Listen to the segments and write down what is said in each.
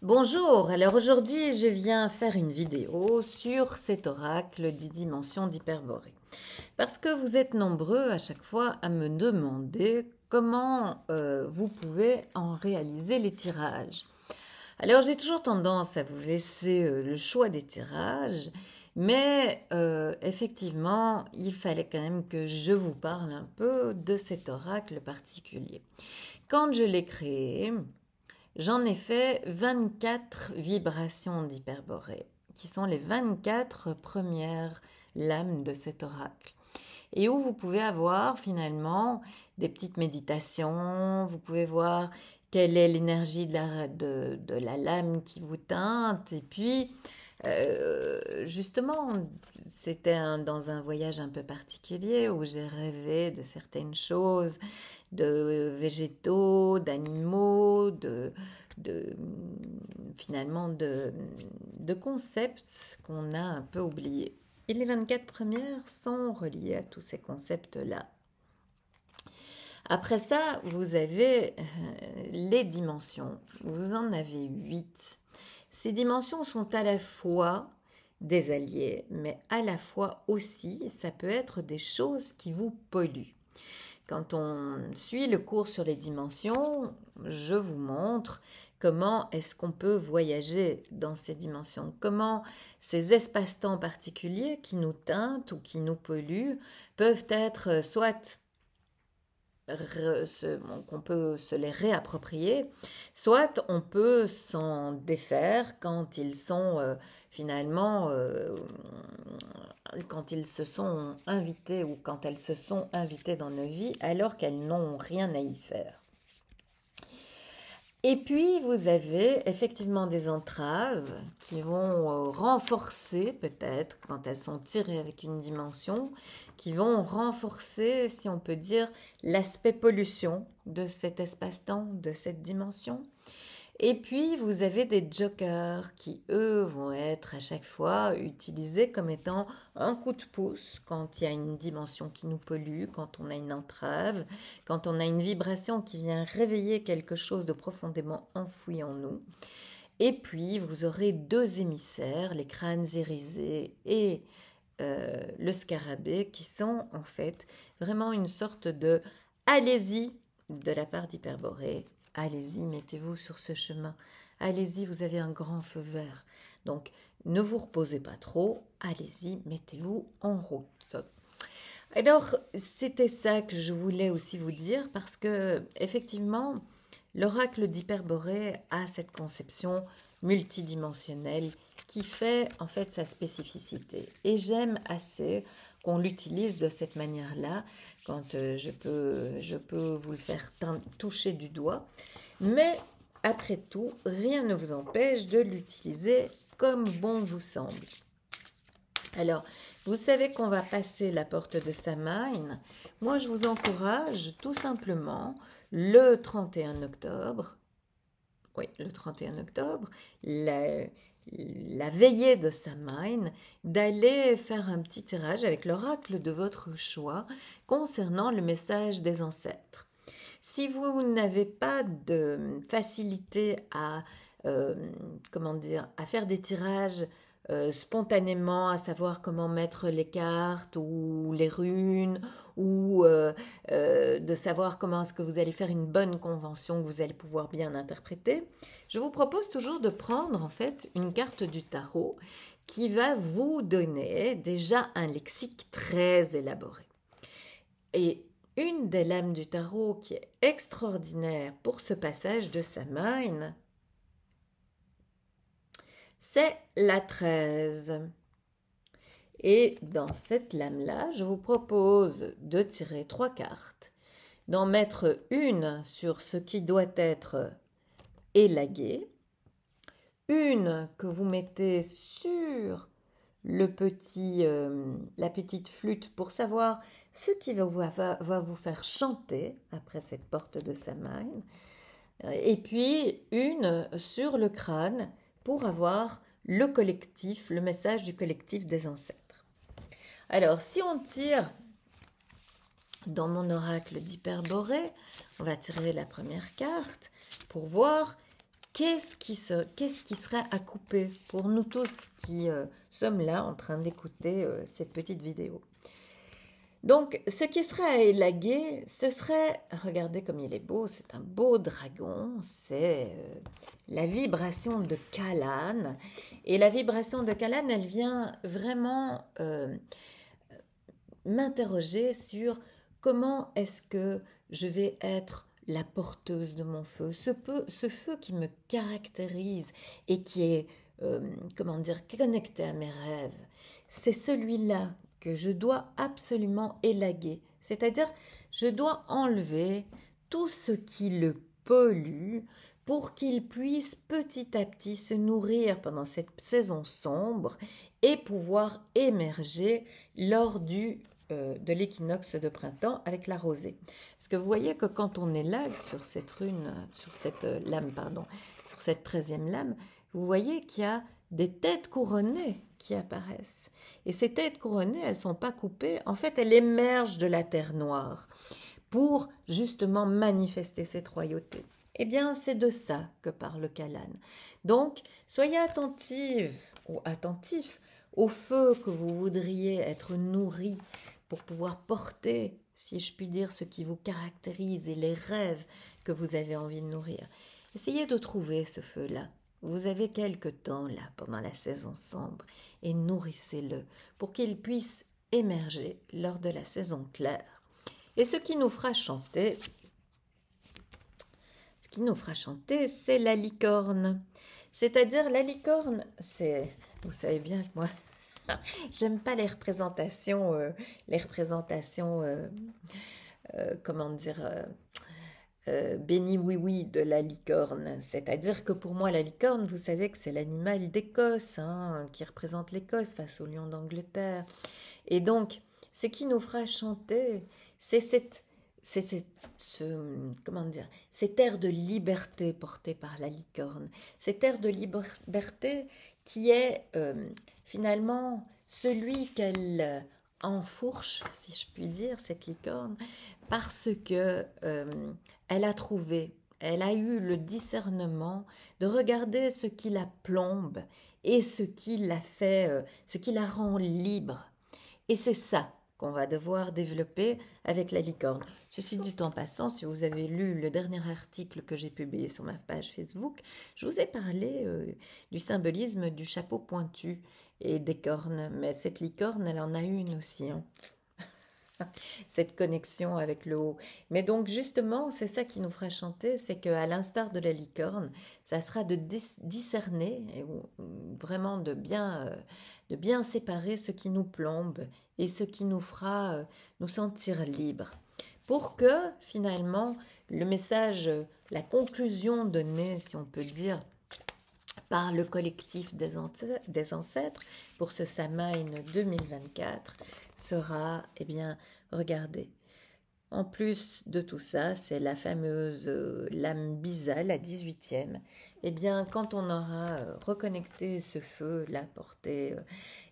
Bonjour, alors aujourd'hui je viens faire une vidéo sur cet oracle 10 dimensions d'Hyperborée. Parce que vous êtes nombreux à chaque fois à me demander comment vous pouvez en réaliser les tirages. Alors j'ai toujours tendance à vous laisser le choix des tirages, mais effectivement il fallait quand même que je vous parle un peu de cet oracle particulier. Quand je l'ai créé, j'en ai fait 24 vibrations d'Hyperborée, qui sont les 24 premières lames de cet oracle. Et où vous pouvez avoir finalement des petites méditations, vous pouvez voir quelle est l'énergie de la lame qui vous teinte, et puis justement, c'était dans un voyage un peu particulier où j'ai rêvé de certaines choses, de végétaux, d'animaux, de, finalement de concepts qu'on a un peu oubliés. Et les 24 premières sont reliées à tous ces concepts-là. Après ça, vous avez les dimensions. Vous en avez 8. Ces dimensions sont à la fois des alliés, mais à la fois aussi, ça peut être des choses qui vous polluent. Quand on suit le cours sur les dimensions, je vous montre comment est-ce qu'on peut voyager dans ces dimensions, comment ces espaces-temps particuliers qui nous teintent ou qui nous polluent peuvent être soit qu'on peut se les réapproprier, soit on peut s'en défaire quand ils sont finalement, quand ils se sont invités ou quand elles se sont invitées dans nos vies alors qu'elles n'ont rien à y faire. Et puis, vous avez effectivement des entraves qui vont renforcer, peut-être, quand elles sont tirées avec une dimension, qui vont renforcer, si on peut dire, l'aspect pollution de cet espace-temps, de cette dimension. Et puis, vous avez des jokers qui, eux, vont être à chaque fois utilisés comme étant un coup de pouce quand il y a une dimension qui nous pollue, quand on a une entrave, quand on a une vibration qui vient réveiller quelque chose de profondément enfoui en nous. Et puis, vous aurez deux émissaires, les crânes irisés et le scarabée, qui sont en fait vraiment une sorte de allez-y de la part d'Hyperborée. Allez-y, mettez-vous sur ce chemin. Allez-y, vous avez un grand feu vert. Donc, ne vous reposez pas trop. Allez-y, mettez-vous en route. Alors, c'était ça que je voulais aussi vous dire parce que, effectivement, l'oracle d'Hyperborée a cette conception multidimensionnelle qui fait en fait sa spécificité. Et j'aime assez qu'on l'utilise de cette manière-là, quand je peux vous le faire toucher du doigt. Mais après tout, rien ne vous empêche de l'utiliser comme bon vous semble. Alors, vous savez qu'on va passer la porte de Samhain. Moi, je vous encourage tout simplement le 31 octobre, oui, le 31 octobre, la veillée de Samhain, d'aller faire un petit tirage avec l'oracle de votre choix concernant le message des ancêtres. Si vous n'avez pas de facilité à, comment dire, à faire des tirages spontanément, à savoir comment mettre les cartes ou les runes, ou de savoir comment est-ce que vous allez faire une bonne convention que vous allez pouvoir bien interpréter, je vous propose toujours de prendre en fait une carte du tarot qui va vous donner déjà un lexique très élaboré. Et une des lames du tarot qui est extraordinaire pour ce passage de Samhain, c'est la 13. Et dans cette lame-là, je vous propose de tirer 3 cartes, d'en mettre une sur ce qui doit être élagué, une que vous mettez sur la petite flûte pour savoir ce qui va vous faire chanter après cette porte de Samhain, et puis une sur le crâne pour avoir le collectif, le message du collectif des ancêtres. Alors, si on tire dans mon oracle d'Hyperborée, on va tirer la première carte pour voir qu'est-ce qui serait à couper pour nous tous qui sommes là en train d'écouter cette petite vidéo? Donc, ce qui serait à élaguer, ce serait, regardez comme il est beau, c'est un beau dragon, c'est la vibration de Kalan. Et la vibration de Kalan, elle vient vraiment m'interroger sur comment est-ce que je vais être la porteuse de mon feu, ce feu qui me caractérise et qui est, comment dire, connecté à mes rêves. C'est celui-là que je dois absolument élaguer, c'est-à-dire je dois enlever tout ce qui le pollue pour qu'il puisse petit à petit se nourrir pendant cette saison sombre et pouvoir émerger lors de l'équinoxe de printemps avec la rosée. Parce que vous voyez que quand on élague sur cette lame, sur cette 13e lame, vous voyez qu'il y a des têtes couronnées qui apparaissent. Et ces têtes couronnées, elles ne sont pas coupées. En fait, elles émergent de la terre noire pour justement manifester cette royauté. Eh bien, c'est de ça que parle Kalan. Donc, soyez attentive ou attentif au feu que vous voudriez être nourri pour pouvoir porter, si je puis dire, ce qui vous caractérise et les rêves que vous avez envie de nourrir. Essayez de trouver ce feu-là. Vous avez quelque temps là pendant la saison sombre et nourrissez-le pour qu'il puisse émerger lors de la saison claire. Et ce qui nous fera chanter, c'est la licorne. C'est-à-dire la licorne, vous savez bien que moi, j'aime pas les représentations, comment dire, béni oui de la licorne. C'est-à-dire que pour moi, la licorne, vous savez que c'est l'animal d'Écosse, qui représente l'Écosse face au lion d'Angleterre. Et donc, ce qui nous fera chanter, c'est cet air de liberté porté par la licorne. Cet air de liberté qui est finalement celui qu'elle enfourche, si je puis dire, cette licorne, parce que elle a trouvé, elle a eu le discernement de regarder ce qui la plombe et ce qui la fait, ce qui la rend libre. Et c'est ça qu'on va devoir développer avec la licorne. Ceci dit en passant, si vous avez lu le dernier article que j'ai publié sur ma page Facebook, je vous ai parlé du symbolisme du chapeau pointu et des cornes. Mais cette licorne, elle en a une aussi, cette connexion avec le haut. Mais donc justement, c'est ça qui nous fera chanter, c'est qu'à l'instar de la licorne, ça sera de discerner, et vraiment de bien séparer ce qui nous plombe et ce qui nous fera nous sentir libres. Pour que finalement, le message, la conclusion donnée, si on peut dire, par le collectif des ancêtres pour ce Samhain 2024 sera, regardez, en plus de tout ça, c'est la fameuse lame Bisa, la 18e. Quand on aura reconnecté ce feu-là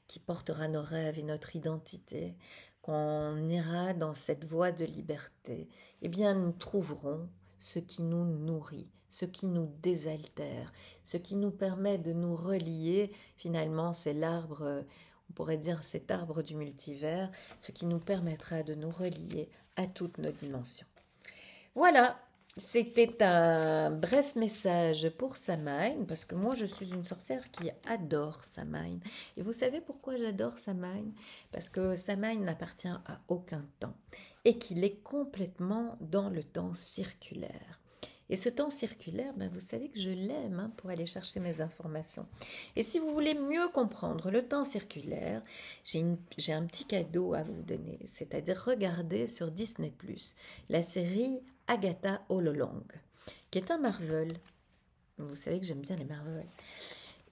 qui portera nos rêves et notre identité, qu'on ira dans cette voie de liberté, nous trouverons ce qui nous nourrit, ce qui nous désaltère, ce qui nous permet de nous relier. Finalement, c'est l'arbre, on pourrait dire cet arbre du multivers, ce qui nous permettra de nous relier à toutes nos dimensions. Voilà, c'était un bref message pour Samhain, parce que moi je suis une sorcière qui adore Samhain. Et vous savez pourquoi j'adore Samhain? Parce que Samhain n'appartient à aucun temps et qu'il est complètement dans le temps circulaire. Et ce temps circulaire, vous savez que je l'aime pour aller chercher mes informations. Et si vous voulez mieux comprendre le temps circulaire, j'ai un petit cadeau à vous donner, c'est-à-dire regarder sur Disney+, la série Agatha All Along, qui est un Marvel. Vous savez que j'aime bien les Marvel.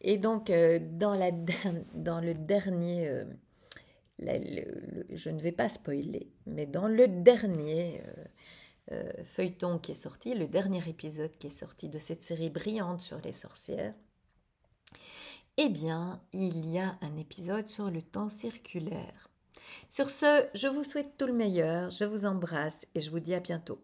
Et donc, dans le dernier, je ne vais pas spoiler, mais dans le dernier feuilleton qui est sorti, le dernier épisode qui est sorti de cette série brillante sur les sorcières, il y a un épisode sur le temps circulaire. Sur ce, je vous souhaite tout le meilleur, je vous embrasse et je vous dis à bientôt.